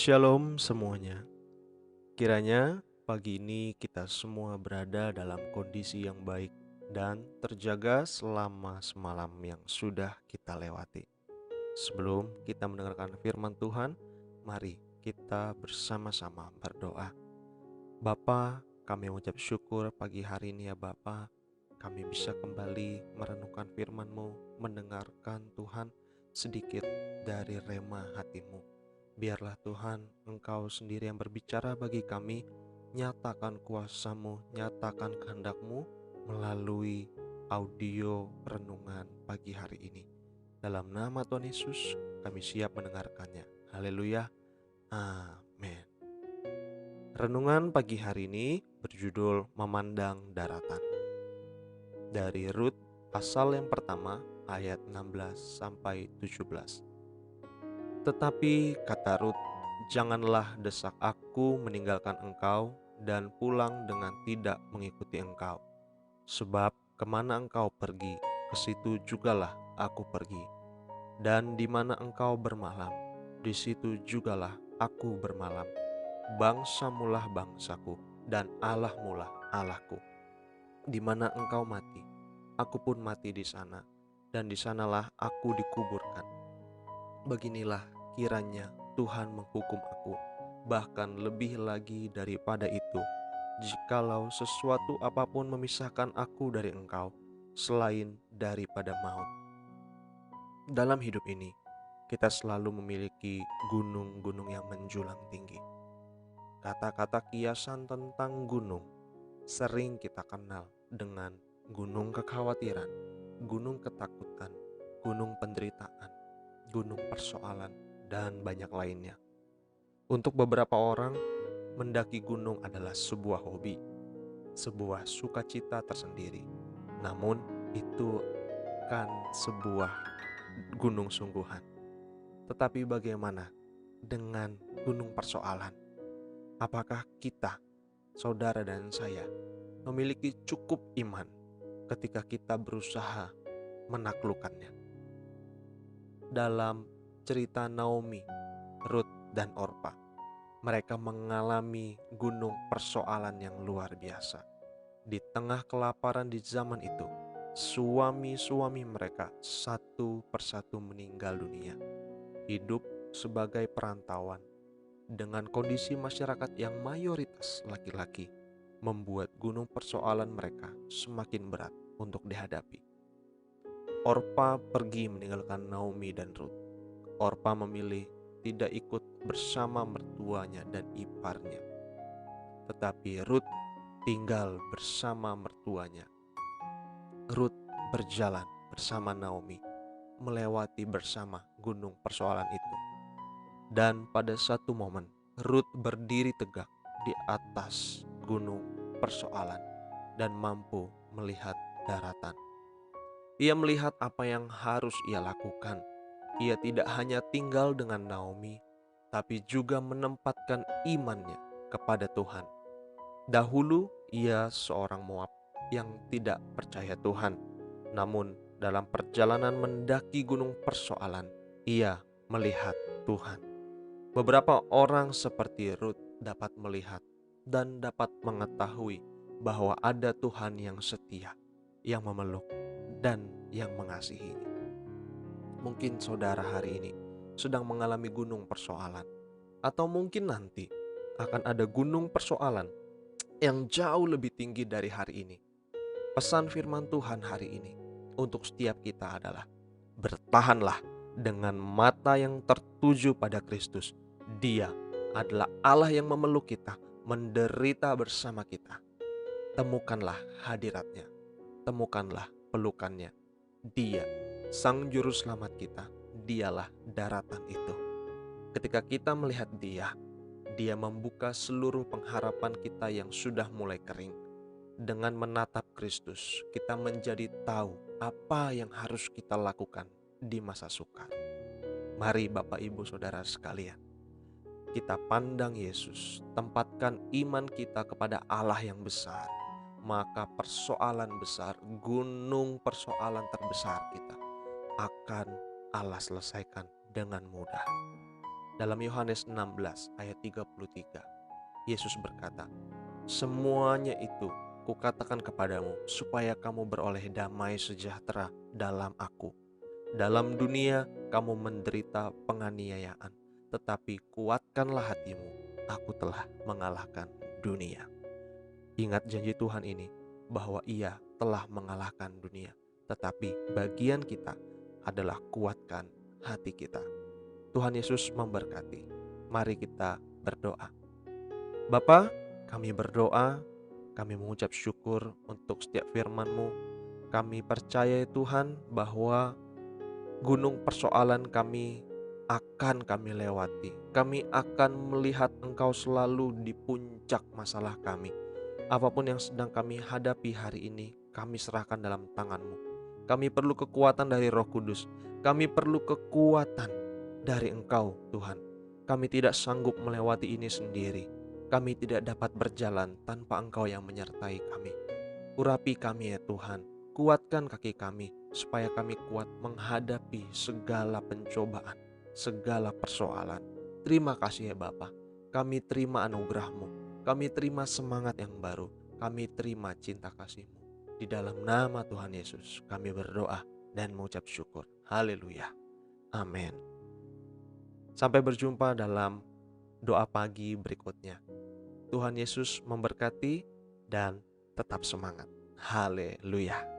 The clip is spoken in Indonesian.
Shalom semuanya. Kiranya pagi ini kita semua berada dalam kondisi yang baik dan terjaga selama semalam yang sudah kita lewati. Sebelum kita mendengarkan firman Tuhan, mari kita bersama-sama berdoa. Bapa, kami mengucap syukur pagi hari ini ya Bapa. Kami bisa kembali merenungkan firman-Mu, mendengarkan Tuhan sedikit dari rema hati-Mu. Biarlah Tuhan, Engkau sendiri yang berbicara bagi kami, nyatakan kuasa-Mu, nyatakan kehendak-Mu melalui audio renungan pagi hari ini. Dalam nama Tuhan Yesus, kami siap mendengarkannya. Haleluya. Amin. Renungan pagi hari ini berjudul Memandang Daratan. Dari Rut pasal yang pertama ayat 16 sampai 17. Tetapi kata Rut, janganlah desak aku meninggalkan engkau dan pulang dengan tidak mengikuti engkau. Sebab kemana engkau pergi, ke situ jugalah aku pergi. Dan di mana engkau bermalam, di situ jugalah aku bermalam. Bangsamulah bangsaku, dan Allahmulah Allahku. Di mana engkau mati, aku pun mati di sana, dan di sanalah aku dikuburkan. Beginilah kiranya Tuhan menghukum aku, bahkan lebih lagi daripada itu, jikalau sesuatu apapun memisahkan aku dari engkau, selain daripada maut. Dalam hidup ini, kita selalu memiliki gunung-gunung yang menjulang tinggi. Kata-kata kiasan tentang gunung sering kita kenal dengan gunung kekhawatiran, gunung ketakutan, gunung penderitaan, gunung persoalan, dan banyak lainnya. Untuk beberapa orang, mendaki gunung adalah sebuah hobi, sebuah sukacita tersendiri. Namun, itu kan sebuah gunung sungguhan. Tetapi bagaimana dengan gunung persoalan? Apakah kita, saudara dan saya, memiliki cukup iman ketika kita berusaha menaklukkannya? Dalam cerita Naomi, Rut, dan Orpa, mereka mengalami gunung persoalan yang luar biasa. Di tengah kelaparan di zaman itu, suami-suami mereka satu persatu meninggal dunia, hidup sebagai perantauan. Dengan kondisi masyarakat yang mayoritas laki-laki, membuat gunung persoalan mereka semakin berat untuk dihadapi. Orpa pergi meninggalkan Naomi dan Rut. Orpa memilih tidak ikut bersama mertuanya dan iparnya, tetapi Rut tinggal bersama mertuanya. Rut berjalan bersama Naomi, melewati bersama gunung persoalan itu. Dan pada satu momen, Rut berdiri tegak di atas gunung persoalan dan mampu melihat daratan. Ia melihat apa yang harus ia lakukan. Ia tidak hanya tinggal dengan Naomi, tapi juga menempatkan imannya kepada Tuhan. Dahulu ia seorang Moab yang tidak percaya Tuhan. Namun dalam perjalanan mendaki gunung persoalan, ia melihat Tuhan. Beberapa orang seperti Rut dapat melihat dan dapat mengetahui bahwa ada Tuhan yang setia, yang memeluk, dan yang mengasihinya. Mungkin saudara hari ini sedang mengalami gunung persoalan, atau mungkin nanti akan ada gunung persoalan yang jauh lebih tinggi dari hari ini. Pesan firman Tuhan hari ini untuk setiap kita adalah bertahanlah dengan mata yang tertuju pada Kristus. Dia adalah Allah yang memeluk kita, menderita bersama kita. Temukanlah hadiratnya, temukanlah pelukannya. Dia, Sang Juru Selamat kita, dialah daratan itu. Ketika kita melihat Dia membuka seluruh pengharapan kita yang sudah mulai kering. Dengan menatap Kristus, kita menjadi tahu apa yang harus kita lakukan di masa sukar. Mari Bapak Ibu Saudara sekalian, kita pandang Yesus, tempatkan iman kita kepada Allah yang besar, maka persoalan besar, gunung persoalan terbesar kita akan Allah selesaikan dengan mudah. Dalam Yohanes 16 ayat 33, Yesus berkata, "Semuanya itu kukatakan kepadamu supaya kamu beroleh damai sejahtera dalam Aku. Dalam dunia kamu menderita penganiayaan, tetapi kuatkanlah hatimu, Aku telah mengalahkan dunia." Ingat janji Tuhan ini, bahwa Ia telah mengalahkan dunia. Tetapi bagian kita adalah kuatkan hati kita. Tuhan Yesus memberkati. Mari kita berdoa. Bapa, kami berdoa, kami mengucap syukur untuk setiap firman-Mu. Kami percaya Tuhan bahwa gunung persoalan kami akan kami lewati. Kami akan melihat Engkau selalu di puncak masalah kami. Apapun yang sedang kami hadapi hari ini, kami serahkan dalam tangan-Mu. Kami perlu kekuatan dari Roh Kudus. Kami perlu kekuatan dari Engkau, Tuhan. Kami tidak sanggup melewati ini sendiri. Kami tidak dapat berjalan tanpa Engkau yang menyertai kami. Urapi kami ya Tuhan, kuatkan kaki kami, supaya kami kuat menghadapi segala pencobaan, segala persoalan. Terima kasih ya Bapa, kami terima anugerah-Mu, kami terima semangat yang baru, kami terima cinta kasih-Mu. Di dalam nama Tuhan Yesus kami berdoa dan mengucap syukur. Haleluya. Amin. Sampai berjumpa dalam doa pagi berikutnya. Tuhan Yesus memberkati dan tetap semangat. Haleluya.